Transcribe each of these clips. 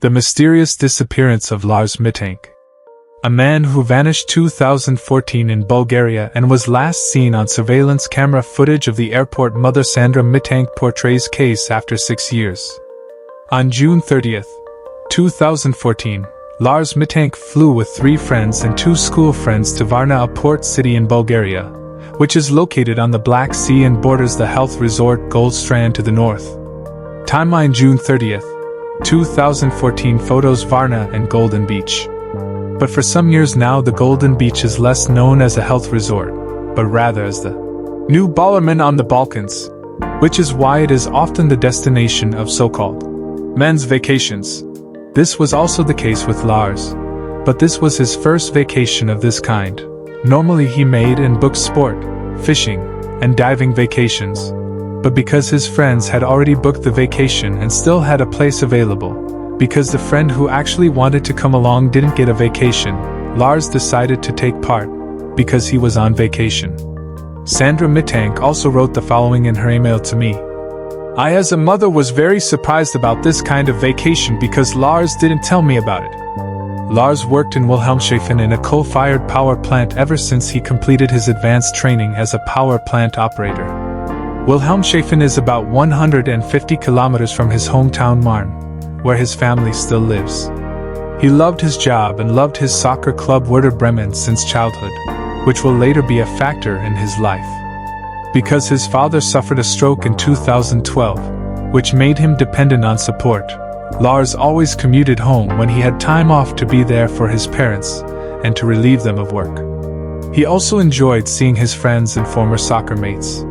The mysterious disappearance of Lars Mittank. A man who vanished 2014 in Bulgaria and was last seen on surveillance camera footage of the airport. Mother Sandra Mittank portrays case after 6 years. On June 30, 2014, Lars Mittank flew with 3 friends and 2 school friends to Varna, a port city in Bulgaria, which is located on the Black Sea and borders the health resort Gold Strand to the north. Timeline June 30, 2014 photos Varna and Golden Beach. But for some years now the Golden Beach is less known as a health resort, but rather as the new Ballermann on the Balkans, which is why it is often the destination of so-called men's vacations. This was also the case with Lars, but this was his first vacation of this kind. Normally he made and booked sport, fishing, and diving vacations, but because his friends had already booked the vacation and still had a place available, because the friend who actually wanted to come along didn't get a vacation, Lars decided to take part, because he was on vacation. Sandra Mittank also wrote the following in her email to me. I as a mother was very surprised about this kind of vacation because Lars didn't tell me about it. Lars worked in Wilhelmshaven in a coal-fired power plant ever since he completed his advanced training as a power plant operator. Wilhelmshaven is about 150 kilometers from his hometown Marne, where his family still lives. He loved his job and loved his soccer club Werder Bremen since childhood, which will later be a factor in his life. Because his father suffered a stroke in 2012, which made him dependent on support, Lars always commuted home when he had time off to be there for his parents and to relieve them of work. He also enjoyed seeing his friends and former soccer mates.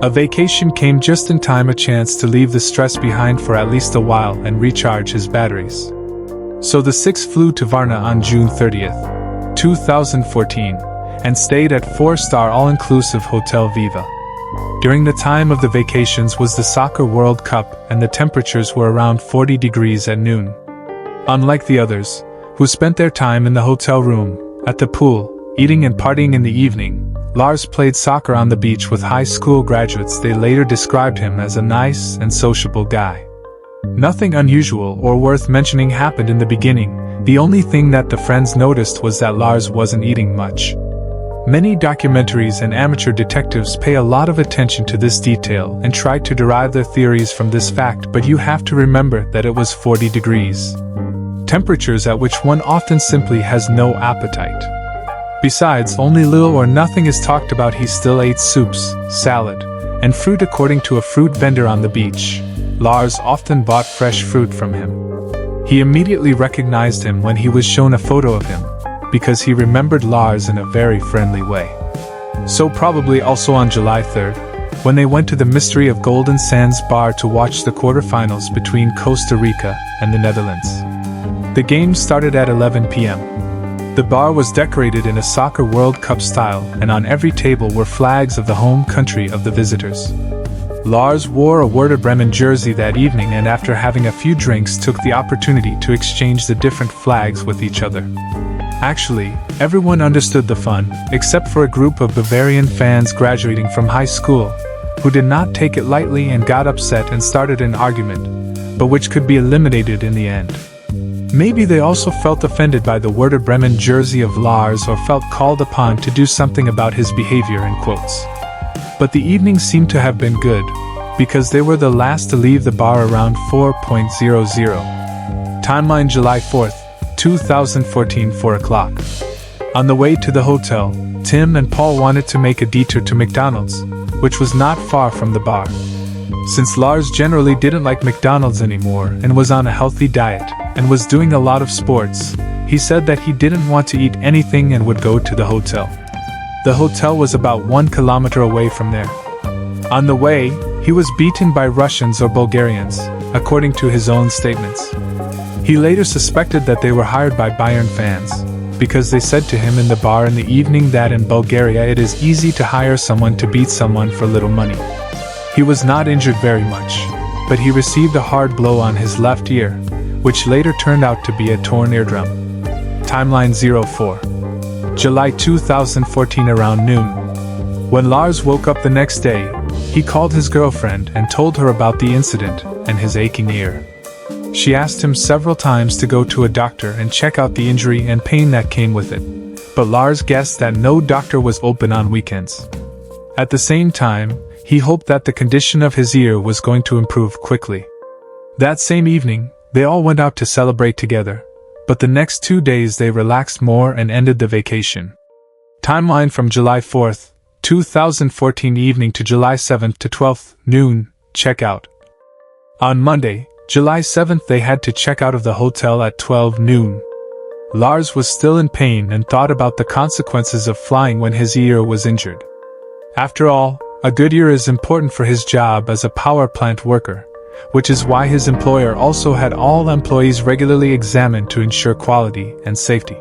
A vacation came just in time, a chance to leave the stress behind for at least a while and recharge his batteries. So the 6 flew to Varna on June 30th, 2014, and stayed at 4-star all-inclusive Hotel Viva. During the time of the vacations was the Soccer World Cup and the temperatures were around 40 degrees at noon. Unlike the others, who spent their time in the hotel room, at the pool, eating and partying in the evening, Lars played soccer on the beach with high school graduates. They later described him as a nice and sociable guy. Nothing unusual or worth mentioning happened in the beginning. The only thing that the friends noticed was that Lars wasn't eating much. Many documentaries and amateur detectives pay a lot of attention to this detail and try to derive their theories from this fact, but you have to remember that it was 40 degrees. Temperatures at which one often simply has no appetite. Besides, only little or nothing is talked about. He still ate soups, salad, and fruit according to a fruit vendor on the beach. Lars often bought fresh fruit from him. He immediately recognized him when he was shown a photo of him, because he remembered Lars in a very friendly way. So probably also on July 3rd, when they went to the Mystery of Golden Sands bar to watch the quarterfinals between Costa Rica and the Netherlands. The game started at 11 p.m. The bar was decorated in a Soccer World Cup style, and on every table were flags of the home country of the visitors. Lars wore a Werder Bremen jersey that evening, and after having a few drinks took the opportunity to exchange the different flags with each other. Actually, everyone understood the fun, except for a group of Bavarian fans graduating from high school, who did not take it lightly and got upset and started an argument, but which could be eliminated in the end. Maybe they also felt offended by the Werder Bremen jersey of Lars or felt called upon to do something about his behavior in quotes. But the evening seemed to have been good, because they were the last to leave the bar around 4:00. Timeline July 4th, 2014 4 o'clock. On the way to the hotel, Tim and Paul wanted to make a detour to McDonald's, which was not far from the bar. Since Lars generally didn't like McDonald's anymore and was on a healthy diet, and was doing a lot of sports, he said that he didn't want to eat anything and would go to the hotel. The hotel was about 1 kilometer away from there. On the way, he was beaten by Russians or Bulgarians, according to his own statements. He later suspected that they were hired by Bayern fans, because they said to him in the bar in the evening that in Bulgaria it is easy to hire someone to beat someone for little money. He was not injured very much, but he received a hard blow on his left ear, which later turned out to be a torn eardrum. Timeline 04. July 2014 around noon. When Lars woke up the next day, he called his girlfriend and told her about the incident and his aching ear. She asked him several times to go to a doctor and check out the injury and pain that came with it, but Lars guessed that no doctor was open on weekends. At the same time, he hoped that the condition of his ear was going to improve quickly. That same evening, they all went out to celebrate together, but the next 2 days they relaxed more and ended the vacation. Timeline from July 4th, 2014 evening to July 7th to 12th, noon, checkout. On Monday, July 7th they had to check out of the hotel at 12 noon. Lars was still in pain and thought about the consequences of flying when his ear was injured. After all, a good ear is important for his job as a power plant worker, which is why his employer also had all employees regularly examined to ensure quality and safety.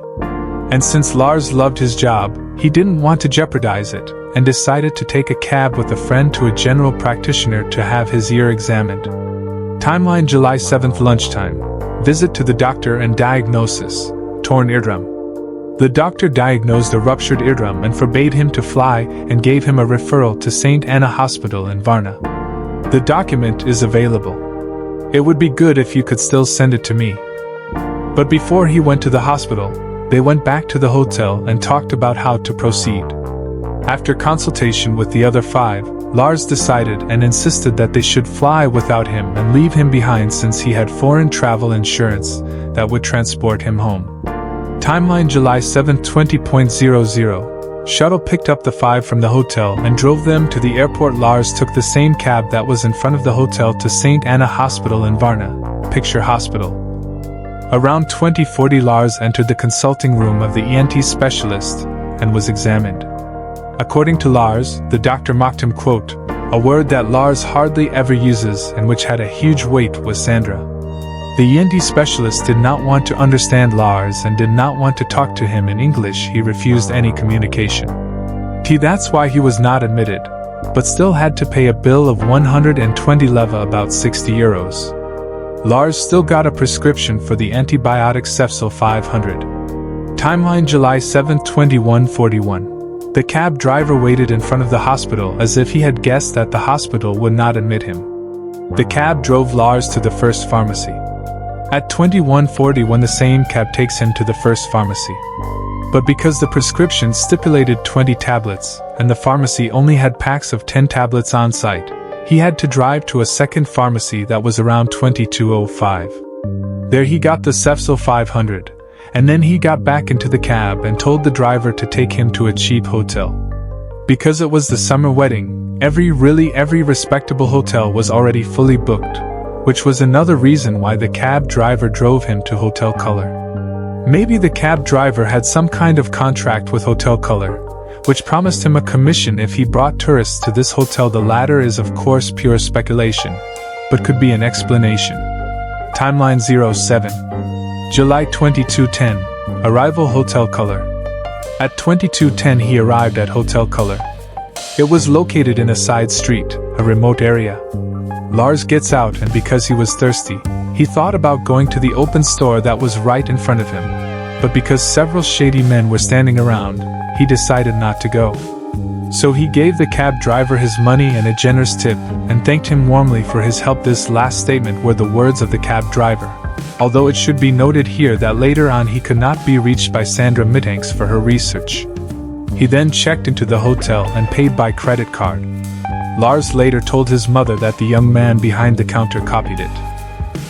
And since Lars loved his job, he didn't want to jeopardize it, and decided to take a cab with a friend to a general practitioner to have his ear examined. Timeline July 7th lunchtime. Visit to the doctor and diagnosis: torn eardrum. The doctor diagnosed a ruptured eardrum and forbade him to fly and gave him a referral to St. Anna Hospital in Varna. The document is available. It would be good if you could still send it to me. But before he went to the hospital, they went back to the hotel and talked about how to proceed. After consultation with the other 5, Lars decided and insisted that they should fly without him and leave him behind since he had foreign travel insurance that would transport him home. Timeline July 7, 20.00. Shuttle picked up the 5 from the hotel and drove them to the airport. Lars took the same cab that was in front of the hotel to St. Anna Hospital in Varna, picture hospital. Around 20:40 Lars entered the consulting room of the ENT specialist and was examined. According to Lars, the doctor mocked him, quote, a word that Lars hardly ever uses and which had a huge weight was Sandra. The ENT specialist did not want to understand Lars and did not want to talk to him in English. He refused any communication. That's why he was not admitted, but still had to pay a bill of 120 leva, about 60 euros. Lars still got a prescription for the antibiotic Cefsil 500. Timeline July 7, 21:41. The cab driver waited in front of the hospital as if he had guessed that the hospital would not admit him. The cab drove Lars to the first pharmacy. At 21:41 the same cab takes him to the first pharmacy. But because the prescription stipulated 20 tablets, and the pharmacy only had packs of 10 tablets on site, he had to drive to a second pharmacy that was around 22:05. There he got the Cefsil 500, and then he got back into the cab and told the driver to take him to a cheap hotel. Because it was the summer wedding, every respectable hotel was already fully booked, which was another reason why the cab driver drove him to Hotel Color. Maybe the cab driver had some kind of contract with Hotel Color, which promised him a commission if he brought tourists to this hotel. The latter is of course pure speculation, but could be an explanation. Timeline 07. July 22:10. Arrival Hotel Color. At 22:10 he arrived at Hotel Color. It was located in a side street, a remote area. Lars gets out, and because he was thirsty, he thought about going to the open store that was right in front of him. But because several shady men were standing around, he decided not to go. So he gave the cab driver his money and a generous tip, and thanked him warmly for his help. This last statement were the words of the cab driver, although it should be noted here that later on he could not be reached by Sandra Mittank for her research. He then checked into the hotel and paid by credit card. Lars later told his mother that the young man behind the counter copied it.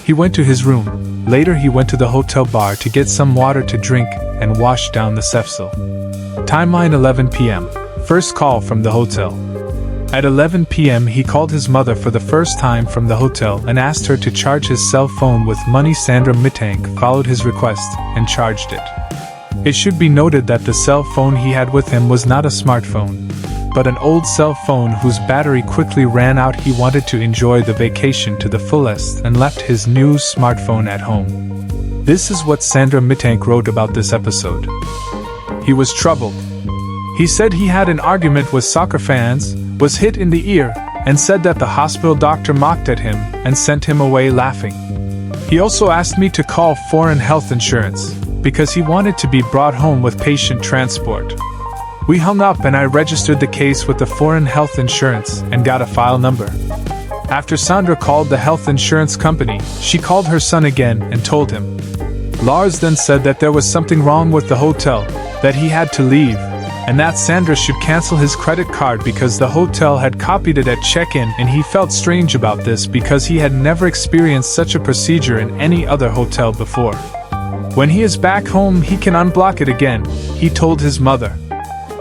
He went to his room. Later he went to the hotel bar to get some water to drink and wash down the Cefsil. Timeline 11 p.m. First call from the hotel. At 11 p.m. he called his mother for the first time from the hotel and asked her to charge his cell phone with money. Sandra Mittank followed his request and charged it. It should be noted that the cell phone he had with him was not a smartphone, but an old cell phone whose battery quickly ran out. He wanted to enjoy the vacation to the fullest and left his new smartphone at home. This is what Sandra Mittank wrote about this episode. He was troubled. He said he had an argument with soccer fans, was hit in the ear, and said that the hospital doctor mocked at him and sent him away laughing. He also asked me to call foreign health insurance, because he wanted to be brought home with patient transport. We hung up and I registered the case with the foreign health insurance and got a file number. After Sandra called the health insurance company, she called her son again and told him. Lars then said that there was something wrong with the hotel, that he had to leave, and that Sandra should cancel his credit card because the hotel had copied it at check-in, and he felt strange about this because he had never experienced such a procedure in any other hotel before. When he is back home, he can unblock it again, he told his mother.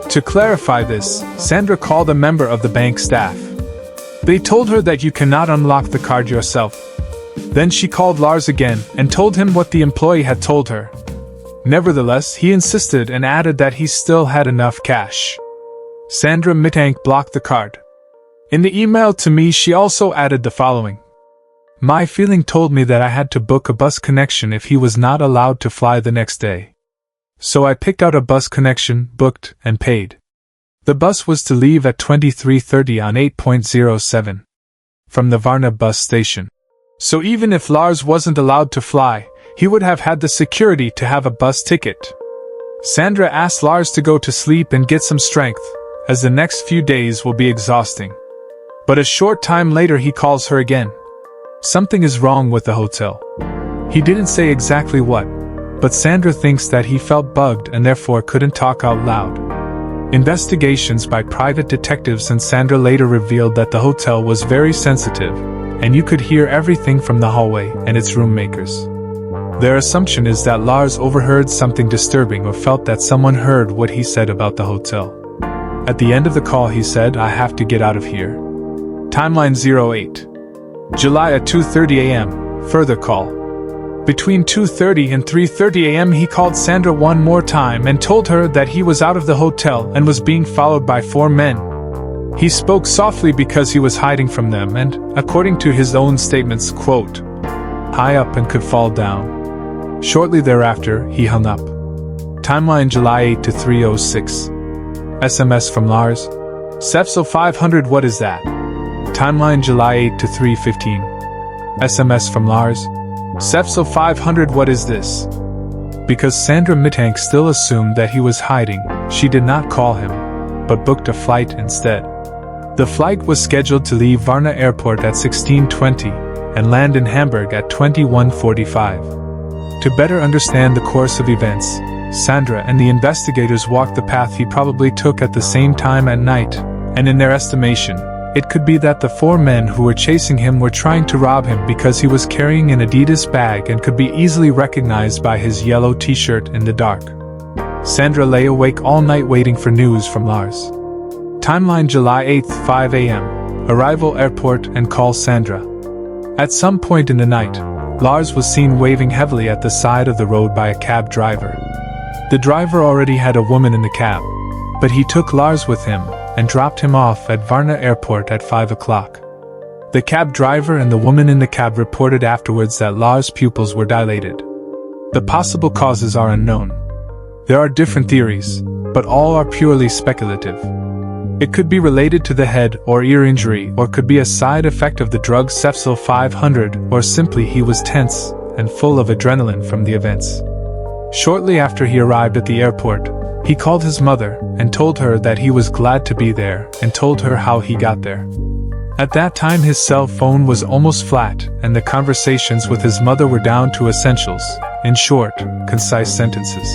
To clarify this, Sandra called a member of the bank staff. They told her that you cannot unlock the card yourself. Then she called Lars again and told him what the employee had told her. Nevertheless, he insisted and added that he still had enough cash. Sandra Mittank blocked the card. In the email to me, she also added the following. My feeling told me that I had to book a bus connection if he was not allowed to fly the next day. So I picked out a bus connection, booked, and paid. The bus was to leave at 23:30 on 8.07 from the Varna bus station. So even if Lars wasn't allowed to fly, he would have had the security to have a bus ticket. Sandra asked Lars to go to sleep and get some strength, as the next few days will be exhausting. But a short time later he calls her again. Something is wrong with the hotel. He didn't say exactly what, but Sandra thinks that he felt bugged and therefore couldn't talk out loud. Investigations by private detectives and Sandra later revealed that the hotel was very sensitive, and you could hear everything from the hallway and its room makers. Their assumption is that Lars overheard something disturbing or felt that someone heard what he said about the hotel. At the end of the call he said, I have to get out of here. Timeline 08. July at 2:30 a.m. Further call. Between 2:30 and 3:30 a.m. he called Sandra one more time and told her that he was out of the hotel and was being followed by 4 men. He spoke softly because he was hiding from them and, according to his own statements, quote, high up and could fall down. Shortly thereafter, he hung up. Timeline July 8 to 3:06. SMS from Lars. Sepso 500, what is that? Timeline July 8 to 3:15. SMS from Lars. Sepso 500, what is this? Because Sandra Mittank still assumed that he was hiding, she did not call him, but booked a flight instead. The flight was scheduled to leave Varna Airport at 16:20 and land in Hamburg at 21:45. To better understand the course of events, Sandra and the investigators walked the path he probably took at the same time at night, and in their estimation, it could be that the 4 men who were chasing him were trying to rob him because he was carrying an Adidas bag and could be easily recognized by his yellow t-shirt in the dark. Sandra lay awake all night waiting for news from Lars. Timeline July 8, 5 a.m. Arrival airport and call Sandra. At some point in the night, Lars was seen waving heavily at the side of the road by a cab driver. The driver already had a woman in the cab, but he took Lars with him and dropped him off at Varna Airport at 5 o'clock. The cab driver and the woman in the cab reported afterwards that Lars' pupils were dilated. The possible causes are unknown. There are different theories, but all are purely speculative. It could be related to the head or ear injury, or could be a side effect of the drug Sepso 500, or simply he was tense and full of adrenaline from the events. Shortly after he arrived at the airport, he called his mother and told her that he was glad to be there and told her how he got there. At that time his cell phone was almost flat and the conversations with his mother were down to essentials, in short, concise sentences.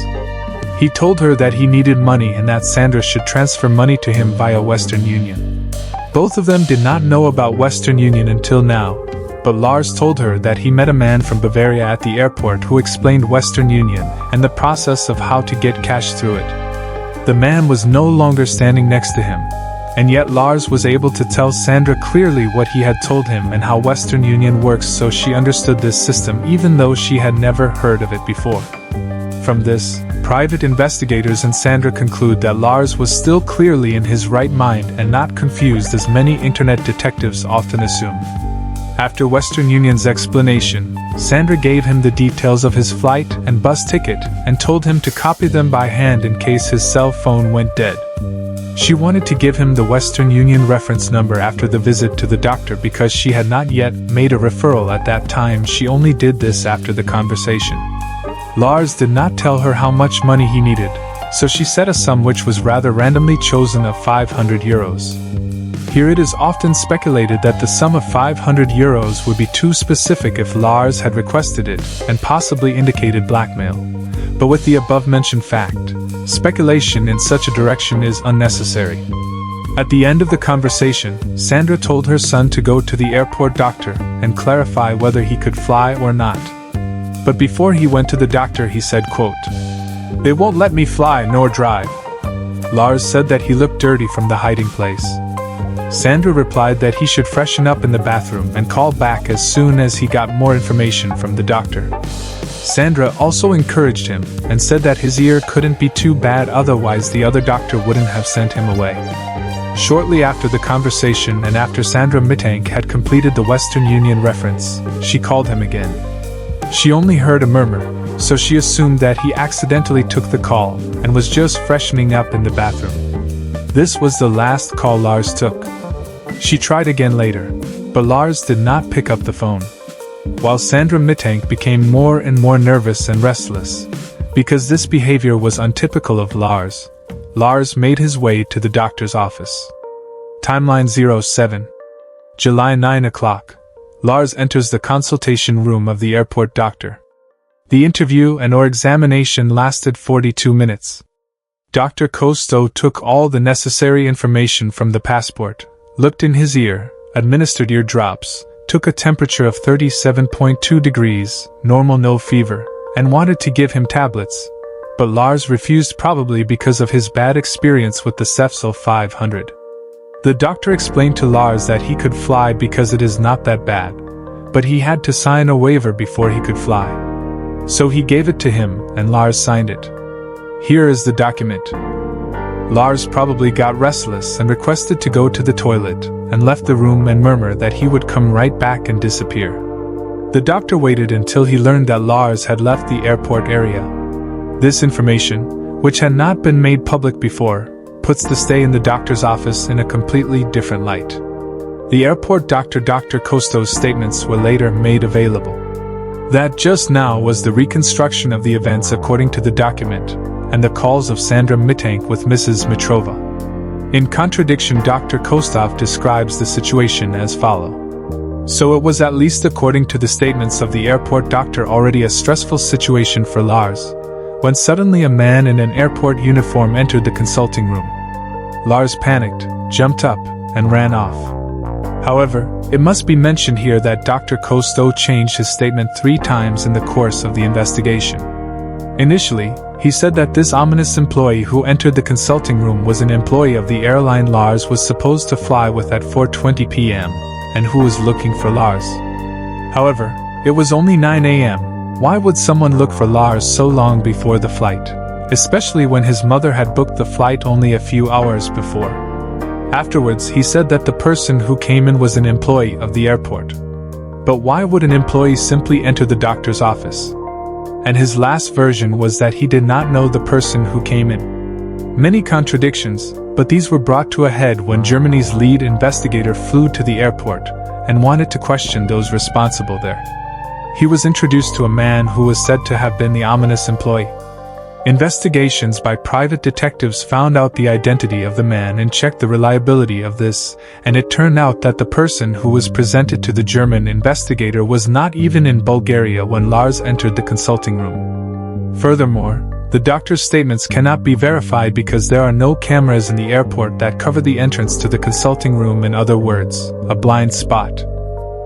He told her that he needed money and that Sandra should transfer money to him via Western Union. Both of them did not know about Western Union until now, but Lars told her that he met a man from Bavaria at the airport who explained Western Union and the process of how to get cash through it. The man was no longer standing next to him, and yet Lars was able to tell Sandra clearly what he had told him and how Western Union works, so she understood this system even though she had never heard of it before. From this, private investigators and Sandra conclude that Lars was still clearly in his right mind and not confused as many internet detectives often assume. After Western Union's explanation, Sandra gave him the details of his flight and bus ticket and told him to copy them by hand in case his cell phone went dead. She wanted to give him the Western Union reference number after the visit to the doctor because she had not yet made a referral at that time. She only did this after the conversation. Lars did not tell her how much money he needed, so she said a sum which was rather randomly chosen of 500 euros. Here it is often speculated that the sum of 500 euros would be too specific if Lars had requested it, and possibly indicated blackmail. But with the above-mentioned fact, speculation in such a direction is unnecessary. At the end of the conversation, Sandra told her son to go to the airport doctor and clarify whether he could fly or not. But before he went to the doctor, he said, quote, "They won't let me fly nor drive." Lars said that he looked dirty from the hiding place. Sandra replied that he should freshen up in the bathroom and call back as soon as he got more information from the doctor. Sandra also encouraged him and said that his ear couldn't be too bad, otherwise the other doctor wouldn't have sent him away. Shortly after the conversation and after Sandra Mittank had completed the Western Union reference, she called him again. She only heard a murmur, so she assumed that he accidentally took the call and was just freshening up in the bathroom. This was the last call Lars took. She tried again later, but Lars did not pick up the phone. While Sandra Mittank became more and more nervous and restless, because this behavior was untypical of Lars, Lars made his way to the doctor's office. Timeline 07. July 9 o'clock. Lars enters the consultation room of the airport doctor. The interview and/or examination lasted 42 minutes. Dr. Kosto took all the necessary information from the passport, looked in his ear, administered ear drops, took a temperature of 37.2 degrees, normal, no fever, and wanted to give him tablets. But Lars refused, probably because of his bad experience with the Cefsol 500. The doctor explained to Lars that he could fly because it is not that bad, but he had to sign a waiver before he could fly. So he gave it to him, and Lars signed it. Here is the document. Lars probably got restless and requested to go to the toilet, and left the room and murmured that he would come right back and disappear. The doctor waited until he learned that Lars had left the airport area. This information, which had not been made public before, puts the stay in the doctor's office in a completely different light. The airport doctor, Dr. Kosto's statements were later made available. That just now was the reconstruction of the events according to the document, and the calls of Sandra Mittank with Mrs. Mitrova. In contradiction, Dr. Kostov describes the situation as follows. So it was, at least according to the statements of the airport doctor, already a stressful situation for Lars, when suddenly a man in an airport uniform entered the consulting room. Lars panicked, jumped up, and ran off. However, it must be mentioned here that Dr. Kosto changed his statement 3 times in the course of the investigation. Initially, he said that this ominous employee who entered the consulting room was an employee of the airline Lars was supposed to fly with at 4:20 p.m., and who was looking for Lars. However, it was only 9 a.m. Why would someone look for Lars so long before the flight, especially when his mother had booked the flight only a few hours before? Afterwards, he said that the person who came in was an employee of the airport. But why would an employee simply enter the doctor's office? And his last version was that he did not know the person who came in. Many contradictions, but these were brought to a head when Germany's lead investigator flew to the airport and wanted to question those responsible there. He was introduced to a man who was said to have been the ominous employee. Investigations by private detectives found out the identity of the man and checked the reliability of this, and it turned out that the person who was presented to the German investigator was not even in Bulgaria when Lars entered the consulting room. Furthermore, the doctor's statements cannot be verified because there are no cameras in the airport that cover the entrance to the consulting room. In other words, a blind spot.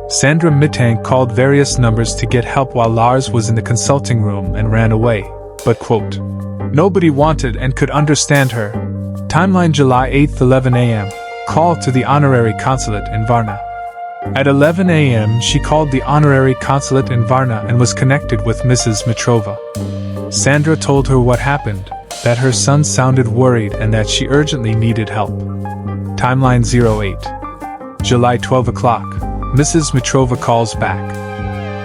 Sandra Mittank called various numbers to get help while Lars was in the consulting room and ran away. But, quote, nobody wanted and could understand her. Timeline July 8, 11 a.m. Call to the honorary consulate in Varna. At 11 a.m. she called the honorary consulate in Varna and was connected with Mrs. Mitrova. Sandra told her what happened, that her son sounded worried and that she urgently needed help. Timeline 08. July 12 o'clock. Mrs. Mitrova calls back.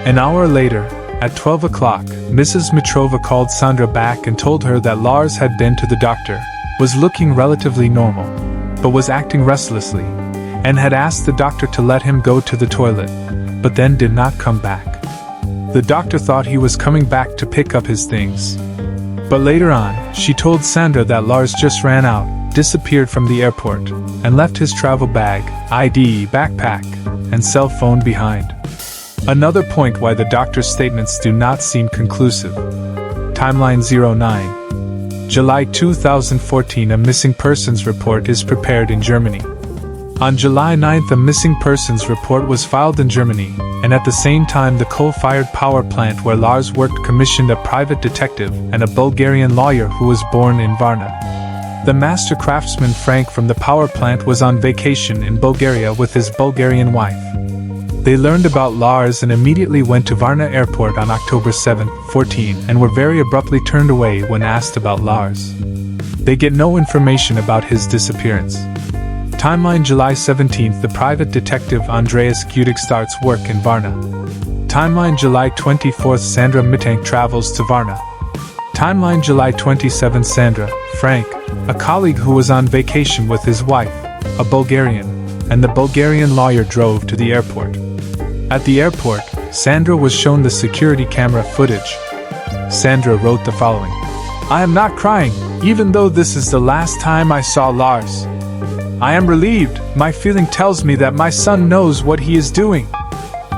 An hour later, at 12 o'clock, Mrs. Mitrova called Sandra back and told her that Lars had been to the doctor, was looking relatively normal, but was acting restlessly, and had asked the doctor to let him go to the toilet, but then did not come back. The doctor thought he was coming back to pick up his things. But later on, she told Sandra that Lars just ran out, disappeared from the airport and left his travel bag, ID, backpack, and cell phone behind. Another point why the doctor's statements do not seem conclusive. Timeline 09. July 2014, a missing persons report is prepared in Germany. On July 9th, a missing persons report was filed in Germany, and at the same time the coal-fired power plant where Lars worked commissioned a private detective and a Bulgarian lawyer who was born in Varna. The master craftsman Frank from the power plant was on vacation in Bulgaria with his Bulgarian wife. They learned about Lars and immediately went to Varna airport on October 7, 14, and were very abruptly turned away when asked about Lars. They get no information about his disappearance. Timeline July 17th, the private detective Andreas Gudig starts work in Varna. Timeline July 24th, Sandra Mittank travels to Varna. Timeline July 27th, Sandra, Frank, a colleague who was on vacation with his wife, a Bulgarian, and the Bulgarian lawyer drove to the airport. At the airport, Sandra was shown the security camera footage. Sandra wrote the following: "I am not crying, even though this is the last time I saw Lars. I am relieved. My feeling tells me that my son knows what he is doing.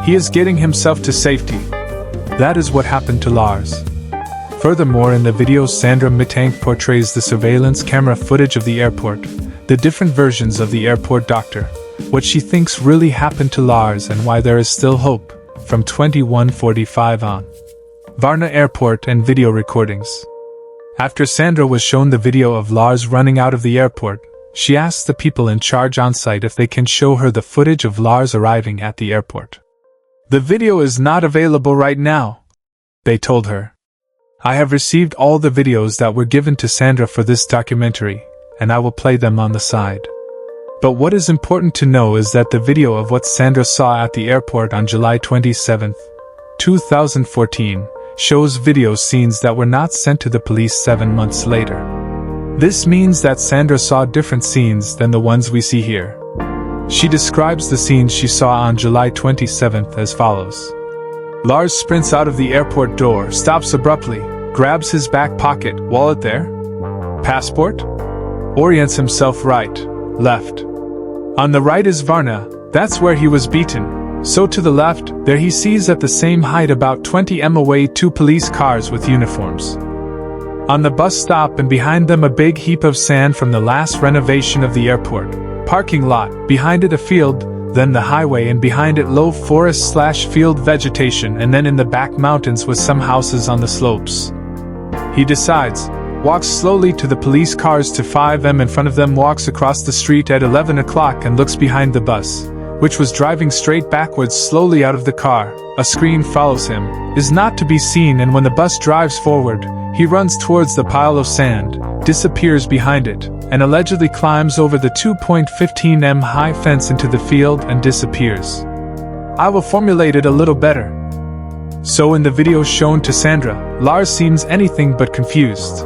He is getting himself to safety." That is what happened to Lars. Furthermore, in the video, Sandra Mittank portrays the surveillance camera footage of the airport, the different versions of the airport doctor, what she thinks really happened to Lars and why there is still hope, from 21:45 on. Varna Airport and video recordings. After Sandra was shown the video of Lars running out of the airport, she asked the people in charge on site if they can show her the footage of Lars arriving at the airport. "The video is not available right now," they told her. "I have received all the videos that were given to Sandra for this documentary, and I will play them on the side." But what is important to know is that the video of what Sandra saw at the airport on July 27, 2014, shows video scenes that were not sent to the police 7 months later. This means that Sandra saw different scenes than the ones we see here. She describes the scenes she saw on July 27th as follows. Lars sprints out of the airport door, stops abruptly, grabs his back pocket, wallet there? Passport? Orients himself right, left. On the right is Varna, that's where he was beaten. So to the left, there he sees at the same height about 20 m away 2 police cars with uniforms. On the bus stop and behind them a big heap of sand from the last renovation of the airport. Parking lot, behind it a field, then the highway and behind it low forest/field vegetation and then in the back mountains with some houses on the slopes. He decides, walks slowly to the police cars to 5 m in front of them, walks across the street at 11 o'clock and looks behind the bus, which was driving straight backwards slowly out of the car. A screen follows him, is not to be seen, and when the bus drives forward, he runs towards the pile of sand, disappears behind it, and allegedly climbs over the 2.15 m high fence into the field and disappears. I will formulate it a little better. So in the video shown to Sandra, Lars seems anything but confused.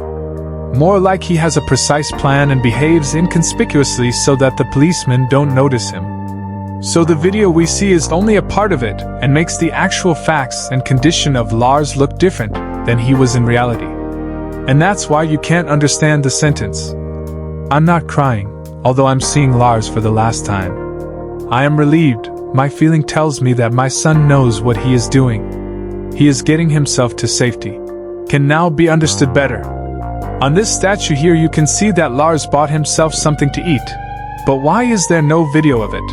More like he has a precise plan and behaves inconspicuously so that the policemen don't notice him. So the video we see is only a part of it and makes the actual facts and condition of Lars look different than he was in reality. And that's why you can't understand the sentence. I'm not crying, although I'm seeing Lars for the last time. I am relieved, my feeling tells me that my son knows what he is doing. He is getting himself to safety. Can now be understood better. On this statue here you can see that Lars bought himself something to eat. But why is there no video of it?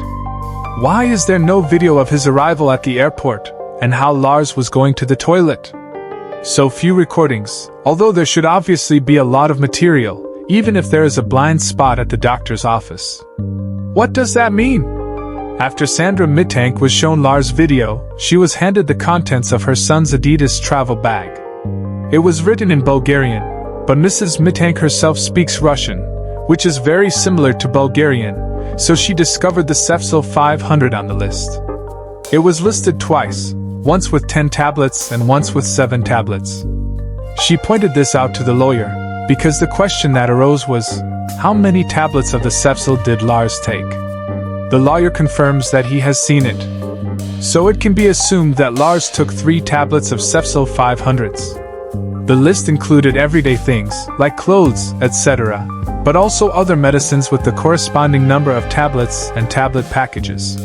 Why is there no video of his arrival at the airport, and how Lars was going to the toilet? So few recordings, although there should obviously be a lot of material, even if there is a blind spot at the doctor's office. What does that mean? After Sandra Mittank was shown Lars' video, she was handed the contents of her son's Adidas travel bag. It was written in Bulgarian, but Mrs. Mittank herself speaks Russian, which is very similar to Bulgarian, so she discovered the Sefcel 500 on the list. It was listed twice, once with 10 tablets and once with 7 tablets. She pointed this out to the lawyer, because the question that arose was, how many tablets of the Sefcel did Lars take? The lawyer confirms that he has seen it. So it can be assumed that Lars took 3 tablets of Sefcel 500s. The list included everyday things, like clothes, etc., but also other medicines with the corresponding number of tablets and tablet packages.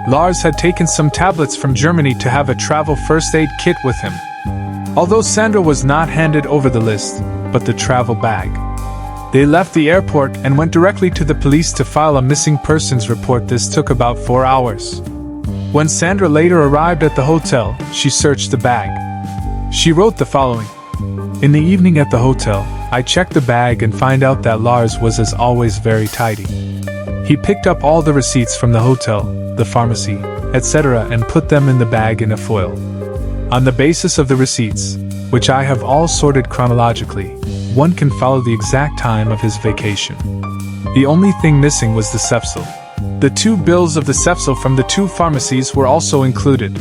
Lars had taken some tablets from Germany to have a travel first aid kit with him. Although Sandra was not handed over the list, but the travel bag. They left the airport and went directly to the police to file a missing persons report. This took about 4 hours. When Sandra later arrived at the hotel, she searched the bag. She wrote the following. In the evening at the hotel, I checked the bag and find out that Lars was as always very tidy. He picked up all the receipts from the hotel, the pharmacy, etc. and put them in the bag in a foil. On the basis of the receipts, which I have all sorted chronologically, one can follow the exact time of his vacation. The only thing missing was the Cepsil. The 2 bills of the Cepsil from the 2 pharmacies were also included.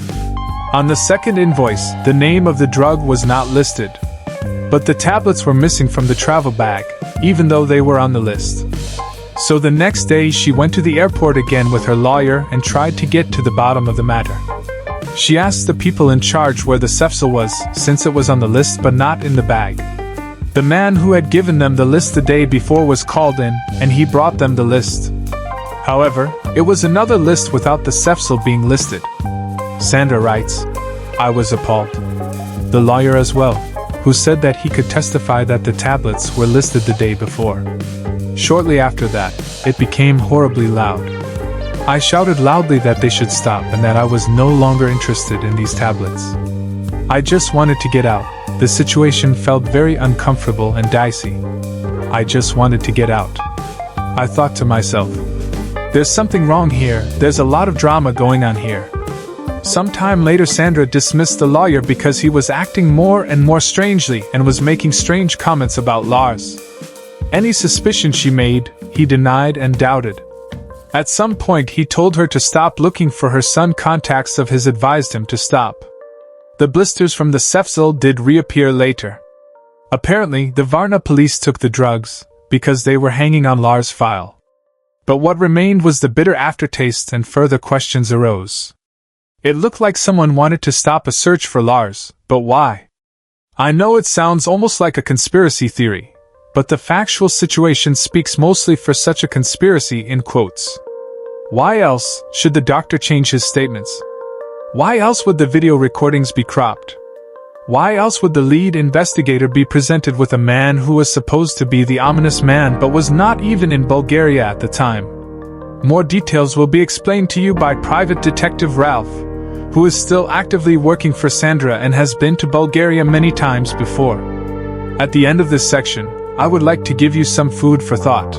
On the second invoice, the name of the drug was not listed. But the tablets were missing from the travel bag, even though they were on the list. So the next day she went to the airport again with her lawyer and tried to get to the bottom of the matter. She asked the people in charge where the Cepsil was, since it was on the list but not in the bag. The man who had given them the list the day before was called in, and he brought them the list. However, it was another list without the Cepsil being listed. Sandra writes, I was appalled. The lawyer as well, who said that he could testify that the tablets were listed the day before. Shortly after that, it became horribly loud. I shouted loudly that they should stop and that I was no longer interested in these tablets. I just wanted to get out. The situation felt very uncomfortable and dicey. I just wanted to get out. I thought to myself, there's something wrong here, there's a lot of drama going on here. Sometime later Sandra dismissed the lawyer because he was acting more and more strangely and was making strange comments about Lars. Any suspicion she made, he denied and doubted. At some point he told her to stop looking for her son. Contacts of his advised him to stop. The blisters from the Cepsil did reappear later. Apparently the Varna police took the drugs, because they were hanging on Lars' file. But what remained was the bitter aftertaste and further questions arose. It looked like someone wanted to stop a search for Lars, but why? I know it sounds almost like a conspiracy theory, but the factual situation speaks mostly for such a conspiracy in quotes. Why else should the doctor change his statements? Why else would the video recordings be cropped? Why else would the lead investigator be presented with a man who was supposed to be the ominous man but was not even in Bulgaria at the time? More details will be explained to you by Private Detective Ralph, who is still actively working for Sandra and has been to Bulgaria many times before. At the end of this section, I would like to give you some food for thought.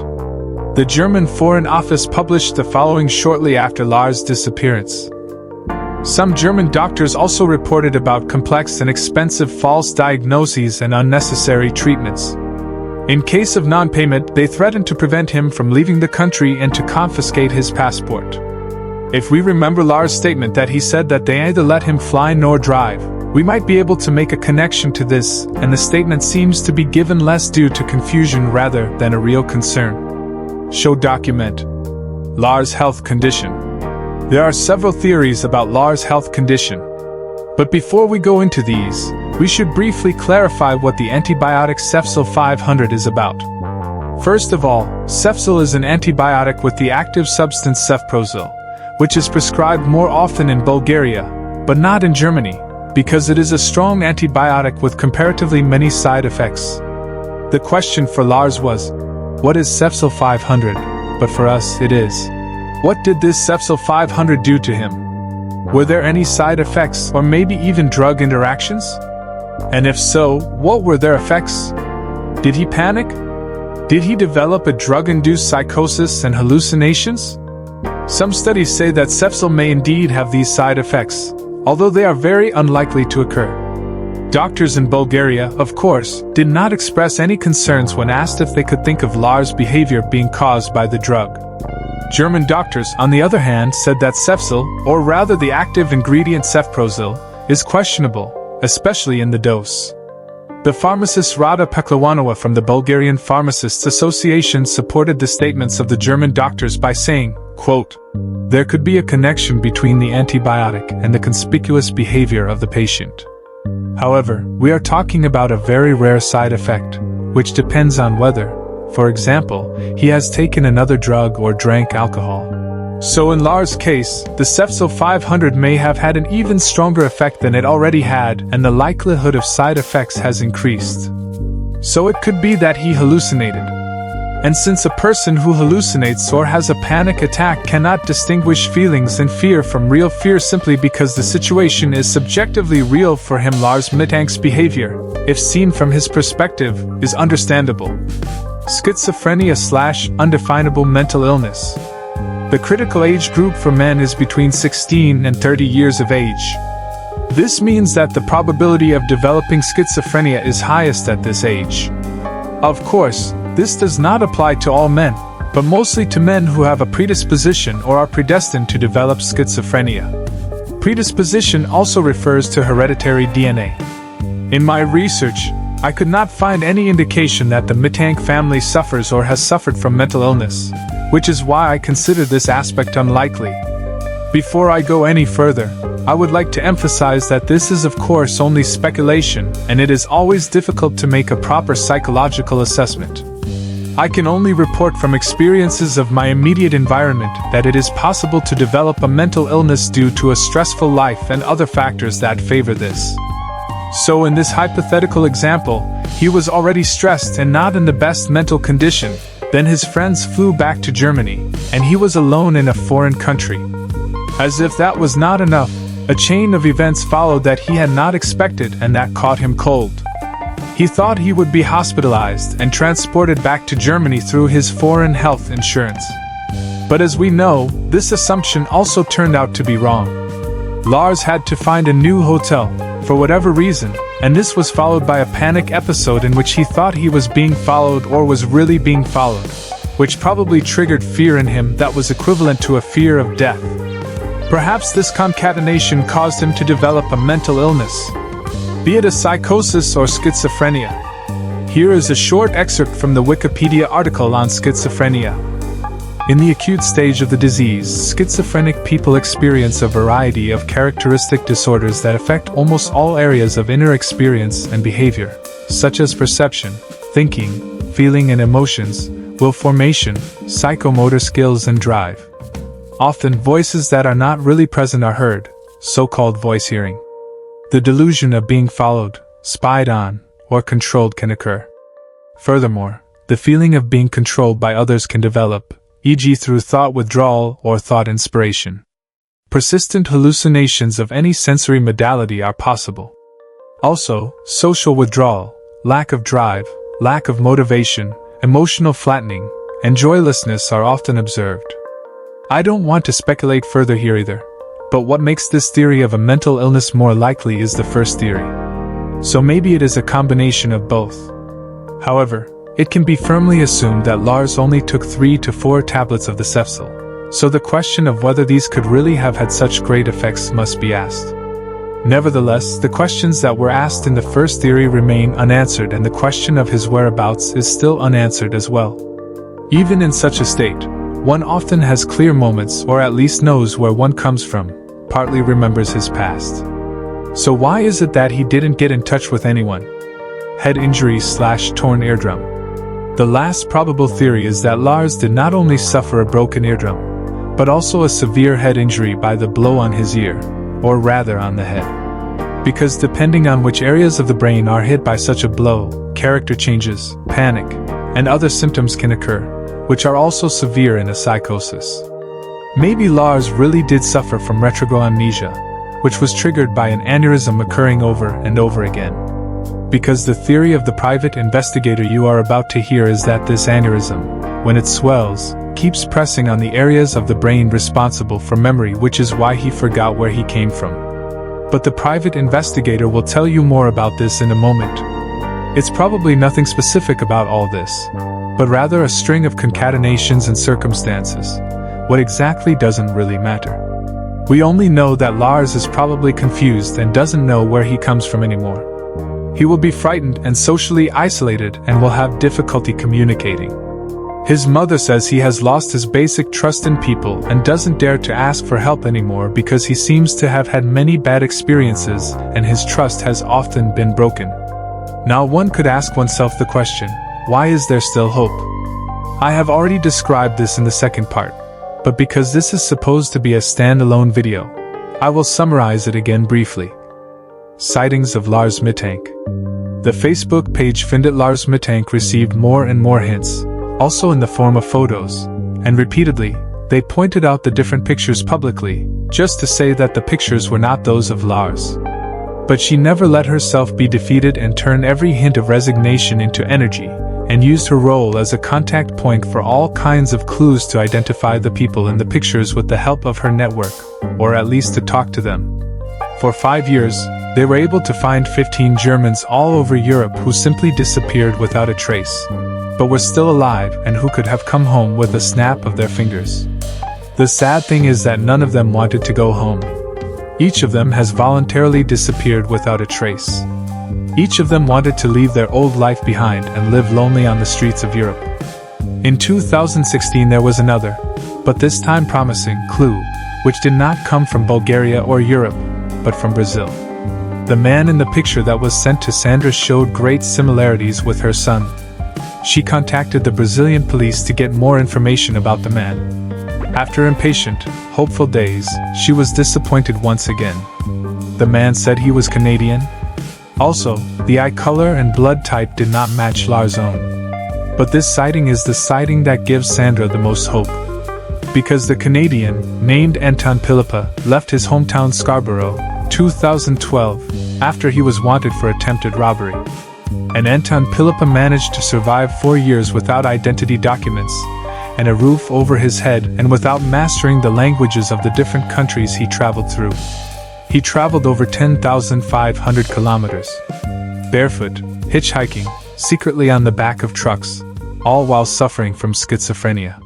The German Foreign Office published the following shortly after Lars' disappearance. Some German doctors also reported about complex and expensive false diagnoses and unnecessary treatments. In case of non-payment, they threatened to prevent him from leaving the country and to confiscate his passport. If we remember Lars' statement that he said that they either let him fly nor drive, we might be able to make a connection to this, and the statement seems to be given less due to confusion rather than a real concern. Show document. Lars' health condition. There are several theories about Lars' health condition. But before we go into these, we should briefly clarify what the antibiotic Cepsil 500 is about. First of all, Cepsil is an antibiotic with the active substance cefprozil, which is prescribed more often in Bulgaria, but not in Germany, because it is a strong antibiotic with comparatively many side effects. The question for Lars was, what is Cepsil 500? But for us it is, what did this Cepsil 500 do to him? Were there any side effects or maybe even drug interactions? And if so, what were their effects? Did he panic? Did he develop a drug-induced psychosis and hallucinations? Some studies say that Cepsil may indeed have these side effects, although they are very unlikely to occur. Doctors in Bulgaria, of course, did not express any concerns when asked if they could think of Lars' behavior being caused by the drug. German doctors, on the other hand, said that Cepsil, or rather the active ingredient cefprozil, is questionable, especially in the dose. The pharmacist Rada Peklawanova from the Bulgarian Pharmacists Association supported the statements of the German doctors by saying, quote, "There could be a connection between the antibiotic and the conspicuous behavior of the patient. However, we are talking about a very rare side effect, which depends on whether, For example, he has taken another drug or drank alcohol. So in Lars' case, the Cefso 500 may have had an even stronger effect than it already had, and the likelihood of side effects has increased. So it could be that he hallucinated. And since a person who hallucinates or has a panic attack cannot distinguish feelings and fear from real fear simply because the situation is subjectively real for him, Lars Mittank's behavior, if seen from his perspective, is understandable. Schizophrenia/undefinable mental illness. The critical age group for men is between 16 and 30 years of age. This means that the probability of developing schizophrenia is highest at this age. Of course, this does not apply to all men, but mostly to men who have a predisposition or are predestined to develop schizophrenia. Predisposition also refers to hereditary DNA. In my research, I could not find any indication that the Mittank family suffers or has suffered from mental illness, which is why I consider this aspect unlikely. Before I go any further, I would like to emphasize that this is of course only speculation, and it is always difficult to make a proper psychological assessment. I can only report from experiences of my immediate environment that it is possible to develop a mental illness due to a stressful life and other factors that favor this. So in this hypothetical example, he was already stressed and not in the best mental condition. Then his friends flew back to Germany, and he was alone in a foreign country. As if that was not enough, a chain of events followed that he had not expected and that caught him cold. He thought he would be hospitalized and transported back to Germany through his foreign health insurance. But as we know, this assumption also turned out to be wrong. Lars had to find a new hotel, for whatever reason, and this was followed by a panic episode in which he thought he was being followed or was really being followed, which probably triggered fear in him that was equivalent to a fear of death. Perhaps this concatenation caused him to develop a mental illness, be it a psychosis or schizophrenia. Here is a short excerpt from the Wikipedia article on schizophrenia. In the acute stage of the disease, schizophrenic people experience a variety of characteristic disorders that affect almost all areas of inner experience and behavior, such as perception, thinking, feeling and emotions, will formation, psychomotor skills and drive. Often voices that are not really present are heard, so-called voice hearing. The delusion of being followed, spied on, or controlled can occur. Furthermore, the feeling of being controlled by others can develop, e.g. through thought withdrawal or thought inspiration. Persistent hallucinations of any sensory modality are possible. Also, social withdrawal, lack of drive, lack of motivation, emotional flattening, and joylessness are often observed. I don't want to speculate further here either, but what makes this theory of a mental illness more likely is the first theory. So maybe it is a combination of both. However, it can be firmly assumed that Lars only took 3 to 4 tablets of the Cefso, so the question of whether these could really have had such great effects must be asked. Nevertheless, the questions that were asked in the first theory remain unanswered, and the question of his whereabouts is still unanswered as well. Even in such a state, one often has clear moments, or at least knows where one comes from, partly remembers his past. So why is it that he didn't get in touch with anyone? Head injury/torn eardrum. The last probable theory is that Lars did not only suffer a broken eardrum, but also a severe head injury by the blow on his ear, or rather on the head. Because depending on which areas of the brain are hit by such a blow, character changes, panic, and other symptoms can occur, which are also severe in a psychosis. Maybe Lars really did suffer from retroamnesia, which was triggered by an aneurysm occurring over and over again. Because the theory of the private investigator you are about to hear is that this aneurysm, when it swells, keeps pressing on the areas of the brain responsible for memory, which is why he forgot where he came from. But the private investigator will tell you more about this in a moment. It's probably nothing specific about all this, but rather a string of concatenations and circumstances. What exactly doesn't really matter. We only know that Lars is probably confused and doesn't know where he comes from anymore. He will be frightened and socially isolated and will have difficulty communicating. His mother says he has lost his basic trust in people and doesn't dare to ask for help anymore because he seems to have had many bad experiences and his trust has often been broken. Now one could ask oneself the question, why is there still hope? I have already described this in the second part, but because this is supposed to be a standalone video, I will summarize it again briefly. Sightings of Lars Mittank. The Facebook page Findit Lars Mittank received more and more hints, also in the form of photos, and repeatedly, they pointed out the different pictures publicly, just to say that the pictures were not those of Lars. But she never let herself be defeated and turned every hint of resignation into energy, and used her role as a contact point for all kinds of clues to identify the people in the pictures with the help of her network, or at least to talk to them. For 5 years, they were able to find 15 Germans all over Europe who simply disappeared without a trace, but were still alive and who could have come home with a snap of their fingers. The sad thing is that none of them wanted to go home. Each of them has voluntarily disappeared without a trace. Each of them wanted to leave their old life behind and live lonely on the streets of Europe. In 2016 there was another, but this time promising, clue, which did not come from Bulgaria or Europe, but from Brazil. The man in the picture that was sent to Sandra showed great similarities with her son. She contacted the Brazilian police to get more information about the man. After impatient, hopeful days, she was disappointed once again. The man said he was Canadian. Also, the eye color and blood type did not match Lars' own. But this sighting is the sighting that gives Sandra the most hope. Because the Canadian, named Anton Pilipa, left his hometown Scarborough, 2012, after he was wanted for attempted robbery. And Anton Pilipa managed to survive 4 years without identity documents, and a roof over his head, and without mastering the languages of the different countries he traveled through. He traveled over 10,500 kilometers. Barefoot, hitchhiking, secretly on the back of trucks, all while suffering from schizophrenia.